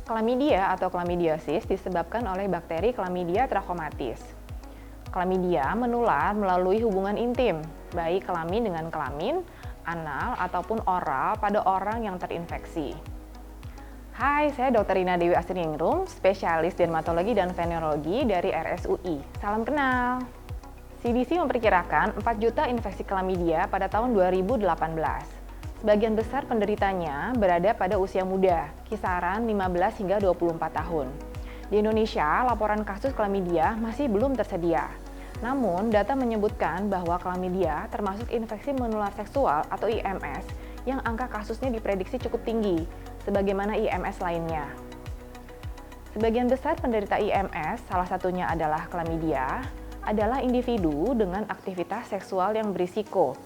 Chlamydia atau chlamydiosis disebabkan oleh bakteri Chlamydia trachomatis. Chlamydia menular melalui hubungan intim, baik kelamin dengan kelamin, anal, ataupun oral pada orang yang terinfeksi. Hai, saya Dr. Rina Dewi Astriningrum, spesialis dermatologi dan venerologi dari RSUI. Salam kenal! CDC memperkirakan 4 juta infeksi Chlamydia pada tahun 2018. Sebagian besar penderitanya berada pada usia muda, kisaran 15 hingga 24 tahun. Di Indonesia, laporan kasus Chlamydia masih belum tersedia. Namun, data menyebutkan bahwa Chlamydia termasuk infeksi menular seksual atau IMS yang angka kasusnya diprediksi cukup tinggi, sebagaimana IMS lainnya. Sebagian besar penderita IMS, salah satunya adalah Chlamydia, adalah individu dengan aktivitas seksual yang berisiko,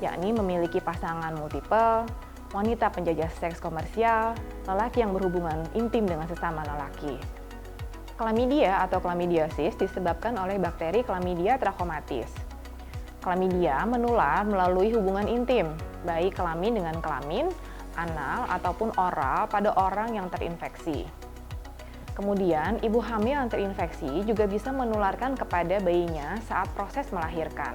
yakni memiliki pasangan multiple, wanita penjajah seks komersial, lelaki yang berhubungan intim dengan sesama lelaki. Chlamydia atau chlamydiosis disebabkan oleh bakteri Chlamydia trachomatis. Chlamydia menular melalui hubungan intim, baik kelamin dengan kelamin, anal, ataupun oral pada orang yang terinfeksi. Kemudian, ibu hamil yang terinfeksi juga bisa menularkan kepada bayinya saat proses melahirkan.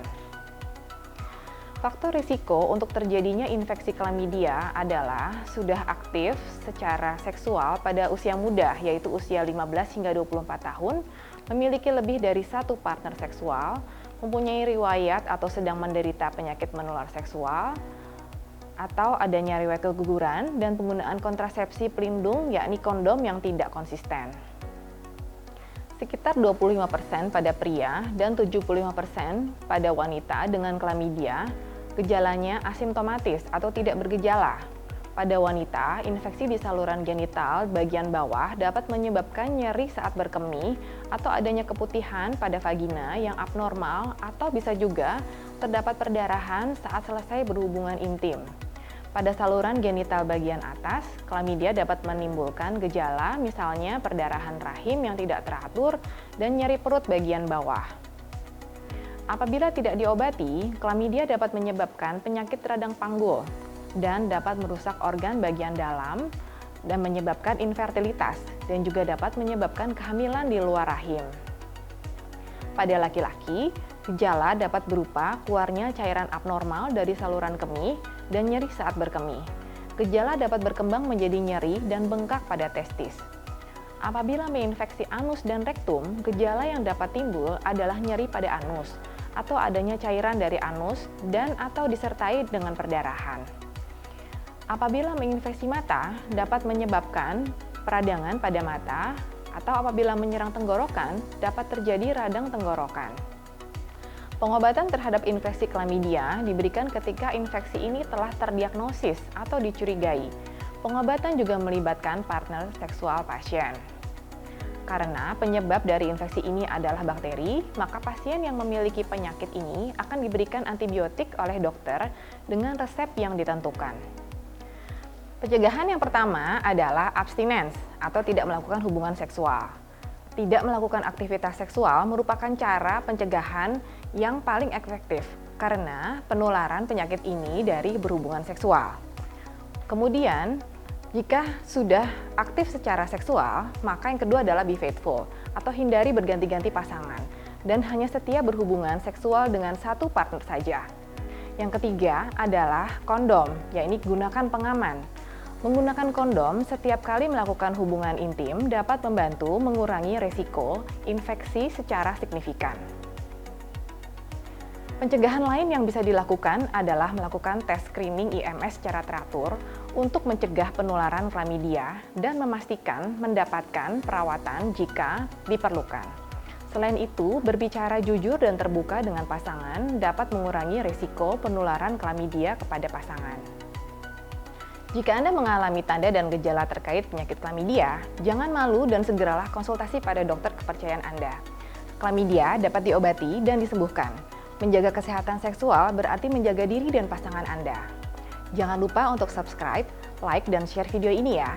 Faktor risiko untuk terjadinya infeksi Chlamydia adalah sudah aktif secara seksual pada usia muda, yaitu usia 15 hingga 24 tahun, memiliki lebih dari satu partner seksual, mempunyai riwayat atau sedang menderita penyakit menular seksual, atau adanya riwayat keguguran dan penggunaan kontrasepsi pelindung, yakni kondom yang tidak konsisten. Sekitar 25% pada pria dan 75% pada wanita dengan Chlamydia, gejalanya asimptomatis atau tidak bergejala. Pada wanita, infeksi di saluran genital bagian bawah dapat menyebabkan nyeri saat berkemih atau adanya keputihan pada vagina yang abnormal atau bisa juga terdapat perdarahan saat selesai berhubungan intim. Pada saluran genital bagian atas, Chlamydia dapat menimbulkan gejala misalnya perdarahan rahim yang tidak teratur dan nyeri perut bagian bawah. Apabila tidak diobati, Chlamydia dapat menyebabkan penyakit radang panggul dan dapat merusak organ bagian dalam dan menyebabkan infertilitas dan juga dapat menyebabkan kehamilan di luar rahim. Pada laki-laki, gejala dapat berupa keluarnya cairan abnormal dari saluran kemih dan nyeri saat berkemih. Gejala dapat berkembang menjadi nyeri dan bengkak pada testis. Apabila menginfeksi anus dan rektum, gejala yang dapat timbul adalah nyeri pada anus atau adanya cairan dari anus dan atau disertai dengan perdarahan. Apabila menginfeksi mata, dapat menyebabkan peradangan pada mata atau apabila menyerang tenggorokan, dapat terjadi radang tenggorokan. Pengobatan terhadap infeksi Chlamydia diberikan ketika infeksi ini telah terdiagnosis atau dicurigai. Pengobatan juga melibatkan partner seksual pasien. Karena penyebab dari infeksi ini adalah bakteri, maka pasien yang memiliki penyakit ini akan diberikan antibiotik oleh dokter dengan resep yang ditentukan. Pencegahan yang pertama adalah abstinence atau tidak melakukan hubungan seksual. Tidak melakukan aktivitas seksual merupakan cara pencegahan yang paling efektif karena penularan penyakit ini dari berhubungan seksual. Kemudian, jika sudah aktif secara seksual, maka yang kedua adalah be faithful atau hindari berganti-ganti pasangan dan hanya setia berhubungan seksual dengan satu partner saja. Yang ketiga adalah kondom, yaitu gunakan pengaman. Menggunakan kondom setiap kali melakukan hubungan intim dapat membantu mengurangi resiko infeksi secara signifikan. Pencegahan lain yang bisa dilakukan adalah melakukan tes screening IMS secara teratur untuk mencegah penularan Chlamydia dan memastikan mendapatkan perawatan jika diperlukan. Selain itu, berbicara jujur dan terbuka dengan pasangan dapat mengurangi risiko penularan Chlamydia kepada pasangan. Jika Anda mengalami tanda dan gejala terkait penyakit Chlamydia, jangan malu dan segeralah konsultasi pada dokter kepercayaan Anda. Chlamydia dapat diobati dan disembuhkan. Menjaga kesehatan seksual berarti menjaga diri dan pasangan Anda. Jangan lupa untuk subscribe, like, dan share video ini ya.